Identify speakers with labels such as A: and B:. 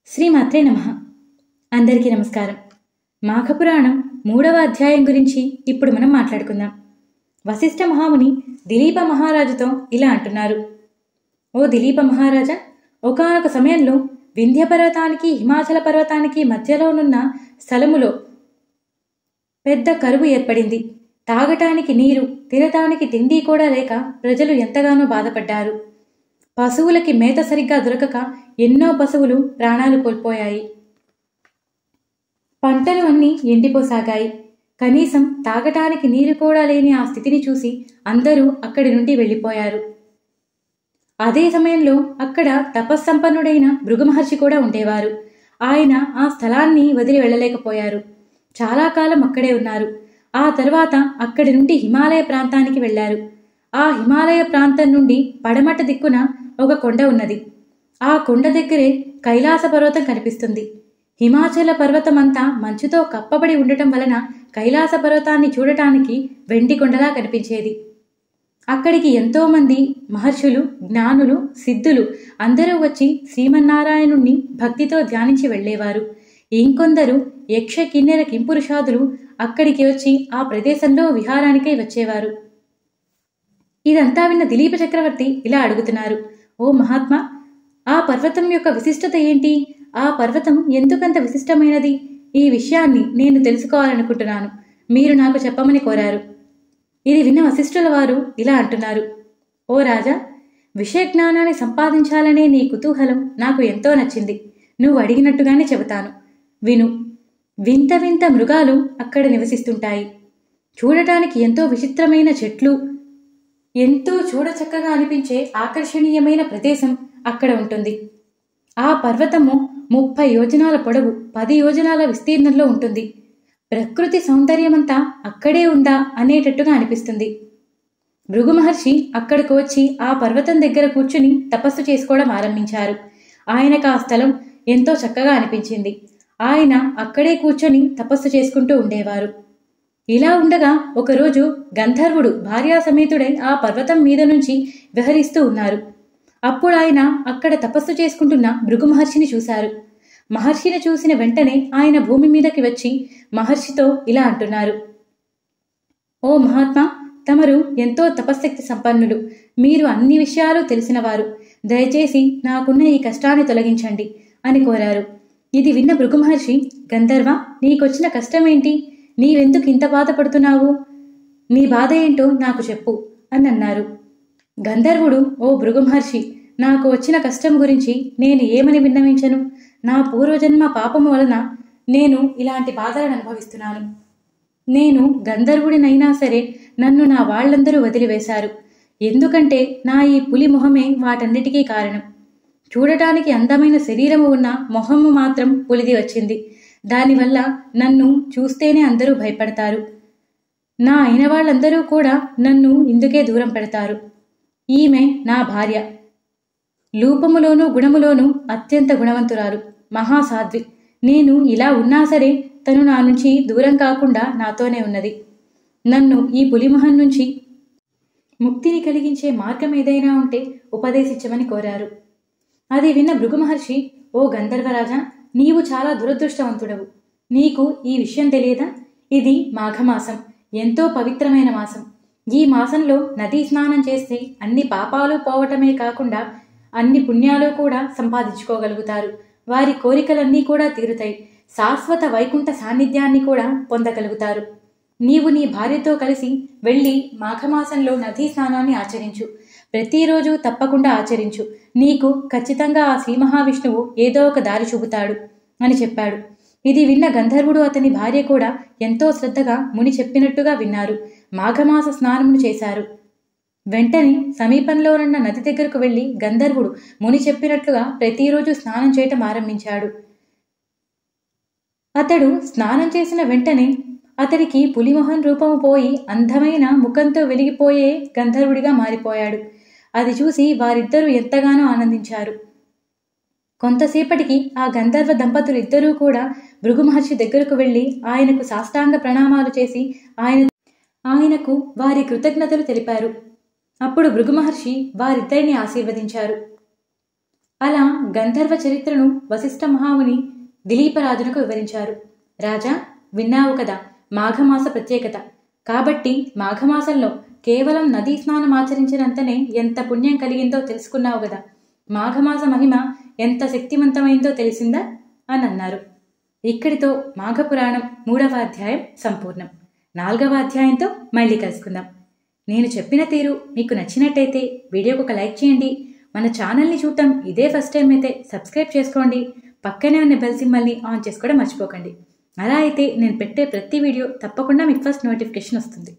A: శ్రీమాత్రే నమః. అందరికీ నమస్కారం. మాఘపురాణం 3వ అధ్యాయం గురించి ఇప్పుడు మనం మాట్లాడుకుందాం. వశిష్ఠ మహాముని దిలీప మహారాజుతో ఇలా అంటున్నారు. ఓ దిలీప మహారాజా, ఒకానొక సమయంలో వింధ్య పర్వతానికి హిమాచల పర్వతానికి మధ్యలోనున్న స్థలములో పెద్ద కరువు ఏర్పడింది. తాగటానికి నీరు, తినటానికి తిండి కూడా లేక ప్రజలు ఎంతగానో బాధపడ్డారు. పశువులకి మేత సరిగ్గా దొరకక ఎన్నో పశువులు ప్రాణాలు కోల్పోయాయి. పంటలు అన్నీ ఎండిపోసాగాయి. కనీసం తాగటానికి నీరు కూడా లేని ఆ స్థితిని చూసి అందరూ అక్కడి నుండి వెళ్ళిపోయారు. అదే సమయంలో అక్కడ తపస్సంపన్నుడైన భృగు మహర్షి కూడా ఉండేవారు. ఆయన ఆ స్థలాన్ని వదిలి వెళ్ళలేకపోయారు. చాలా కాలం అక్కడే ఉన్నారు. ఆ తర్వాత అక్కడి నుండి హిమాలయ ప్రాంతానికి వెళ్లారు. ఆ హిమాలయ ప్రాంతం నుండి పడమట దిక్కున ఒక కొండ ఉన్నది. ఆ కొండ దగ్గరే కైలాస పర్వతం కనిపిస్తుంది. హిమాచల పర్వతమంతా మంచుతో కప్పబడి ఉండటం వలన కైలాస పర్వతాన్ని చూడటానికి వెండి కొండలా కనిపించేది. అక్కడికి ఎంతోమంది మహర్షులు, జ్ఞానులు, సిద్ధులు అందరూ వచ్చి శ్రీమన్నారాయణుణ్ణి భక్తితో ధ్యానించి వెళ్లేవారు. ఇంకొందరు యక్ష కిన్నెర కింపురుషాదులు అక్కడికి వచ్చి ఆ ప్రదేశంలో విహారానికై వచ్చేవారు. ఇదంతా విన్న దిలీప చక్రవర్తి ఇలా అడుగుతున్నారు. ఓ మహాత్మా, ఆ పర్వతం యొక్క విశిష్టత ఏంటి? ఆ పర్వతం ఎందుకంత విశిష్టమైనది? ఈ విషయాన్ని నేను తెలుసుకోవాలనుకుంటున్నాను. మీరు నాకు చెప్పమని కోరారు. ఇది విన్న వశిష్ఠుల వారు ఇలా అంటున్నారు. ఓ రాజా, విషయ జ్ఞానాన్ని సంపాదించాలనే నీ కుతూహలం నాకు ఎంతో నచ్చింది. నువ్వు అడిగినట్టుగానే చెబుతాను, విను. వింత వింత మృగాలు అక్కడ నివసిస్తుంటాయి. చూడటానికి ఎంతో విచిత్రమైన చెట్లు, ఎంతో చూడచక్కగా అనిపించే ఆకర్షణీయమైన ప్రదేశం అక్కడ ఉంటుంది. ఆ పర్వతము 30 యోజనాల పొడవు, 10 యోజనాల విస్తీర్ణంలో ఉంటుంది. ప్రకృతి సౌందర్యమంతా అక్కడే ఉందా అనేటట్టుగా అనిపిస్తుంది. భృగు మహర్షి అక్కడికి వచ్చి ఆ పర్వతం దగ్గర కూర్చుని తపస్సు చేసుకోవడం ఆరంభించారు. ఆయనకు ఆ స్థలం ఎంతో చక్కగా అనిపించింది. ఆయన అక్కడే కూర్చొని తపస్సు చేసుకుంటూ ఉండేవారు. ఇలా ఉండగా ఒకరోజు గంధర్వుడు భార్యా సమేతుడై ఆ పర్వతం మీద నుంచి విహరిస్తూ ఉన్నారు. అప్పుడు ఆయన అక్కడ తపస్సు చేసుకుంటున్న భృగు మహర్షిని చూశారు. మహర్షిని చూసిన వెంటనే ఆయన భూమి మీదకి వచ్చి మహర్షితో ఇలా అంటున్నారు. ఓ మహాత్మా, తమరు ఎంతో తపశ్శక్తి సంపన్నులు. మీరు అన్ని విషయాలు తెలిసినవారు. దయచేసి నాకున్న ఈ కష్టాన్ని తొలగించండి అని కోరారు. ఇది విన్న భృగు మహర్షి, గంధర్వ, నీకొచ్చిన కష్టమేంటి? నీవెందుకు ఇంత బాధపడుతున్నావు? నీ బాధ ఏంటో నాకు చెప్పు అని అన్నారు. గంధర్వుడు, ఓ భృగు మహర్షి, నాకు వచ్చిన కష్టం గురించి నేను ఏమని విన్నవించను? నా పూర్వజన్మ పాపము వలన నేను ఇలాంటి బాధలను అనుభవిస్తున్నాను. నేను గంధర్వుడినైనా సరే నన్ను నా వాళ్ళందరూ వదిలివేశారు. ఎందుకంటే నా ఈ పులి మొహమే వాటన్నిటికీ కారణం. చూడటానికి అందమైన శరీరము ఉన్న మొహము మాత్రం పులిది వచ్చింది. దానివల్ల నన్ను చూస్తేనే అందరూ భయపడతారు. నా అయిన వాళ్ళందరూ కూడా నన్ను ఇందుకే దూరం పెడతారు. ఈమె నా భార్య. రూపములోనూ గుణములోనూ అత్యంత గుణవంతురాలు, మహాసాధ్వి. నేను ఇలా ఉన్నా సరే తను నా నుంచి దూరం కాకుండా నాతోనే ఉన్నది. నన్ను ఈ పులిమొహం నుంచి ముక్తిని కలిగించే మార్గం ఏదైనా ఉంటే ఉపదేశించమని కోరారు. అది విన్న భృగు మహర్షి, ఓ గంధర్వరాజా, నీవు చాలా దురదృష్టవంతుడవు. నీకు ఈ విషయం తెలియదా? ఇది మాఘమాసం, ఎంతో పవిత్రమైన మాసం. ఈ మాసంలో నదీ స్నానం చేస్తే అన్ని పాపాలు పోవటమే కాకుండా అన్ని పుణ్యాలు కూడా సంపాదించుకోగలుగుతారు. వారి కోరికలన్నీ కూడా తీరుతాయి. శాశ్వత వైకుంఠ సాన్నిధ్యాన్ని కూడా పొందగలుగుతారు. నీవు నీ భార్యతో కలిసి వెళ్ళి మాఘమాసంలో నదీ స్నానాన్ని ఆచరించు. ప్రతిరోజు తప్పకుండా ఆచరించు. నీకు ఖచ్చితంగా ఆ శ్రీ మహావిష్ణువు ఏదో ఒక దారి చూపుతాడు అని చెప్పాడు. ఇది విన్న గంధర్వుడు, అతని భార్య కూడా ఎంతో శ్రద్ధగా ముని చెప్పినట్టుగా విన్నారు. మాఘమాస స్నానమును చేశారు. వెంటనే సమీపంలోనున్న నది దగ్గరకు వెళ్లి గంధర్వుడు ముని చెప్పినట్లుగా ప్రతిరోజు స్నానం చేయటం ఆరంభించాడు. అతడు స్నానం చేసిన వెంటనే అతడికి పులిమొహం రూపము పోయి అందమైన ముఖంతో వెలిగిపోయే గంధర్వుడిగా మారిపోయాడు. అది చూసి వారిద్దరూ ఎంతగానో ఆనందించారు. కొంతసేపటికి ఆ గంధర్వ దంపతులు ఇద్దరూ కూడా భృగు మహర్షి దగ్గరకు వెళ్లి ఆయనకు సాష్టాంగ ప్రణామాలు చేసి ఆయనకు వారి కృతజ్ఞతలు తెలిపారు. అప్పుడు భృగు మహర్షి వారిద్దరిని ఆశీర్వదించారు. అలా గంధర్వ చరిత్రను వశిష్ఠ మహాముని దిలీపరాజునకు వివరించారు. రాజా, విన్నావు కదా మాఘమాస ప్రత్యేకత. కాబట్టి మాఘమాసంలో కేవలం నదీ స్నానం ఆచరించినంతనే ఎంత పుణ్యం కలిగిందో తెలుసుకున్నావు కదా. మాఘమాస మహిమ ఎంత శక్తివంతమైందో తెలిసిందా అని అన్నారు. ఇక్కడితో మాఘపురాణం 3వ అధ్యాయం సంపూర్ణం. 4వ అధ్యాయంతో మళ్ళీ కలుసుకుందాం. నేను చెప్పిన తీరు మీకు నచ్చినట్టయితే వీడియోకి ఒక లైక్ చేయండి. మన ఛానల్ని చూడటం ఇదే ఫస్ట్ టైం అయితే సబ్స్క్రైబ్ చేసుకోండి. పక్కనే ఉన్న బెల్ సింబల్ని ఆన్ చేసుకోవడం మర్చిపోకండి. అలా అయితే నేను పెట్టే ప్రతి వీడియో తప్పకుండా మీకు ఫస్ట్ నోటిఫికేషన్ వస్తుంది.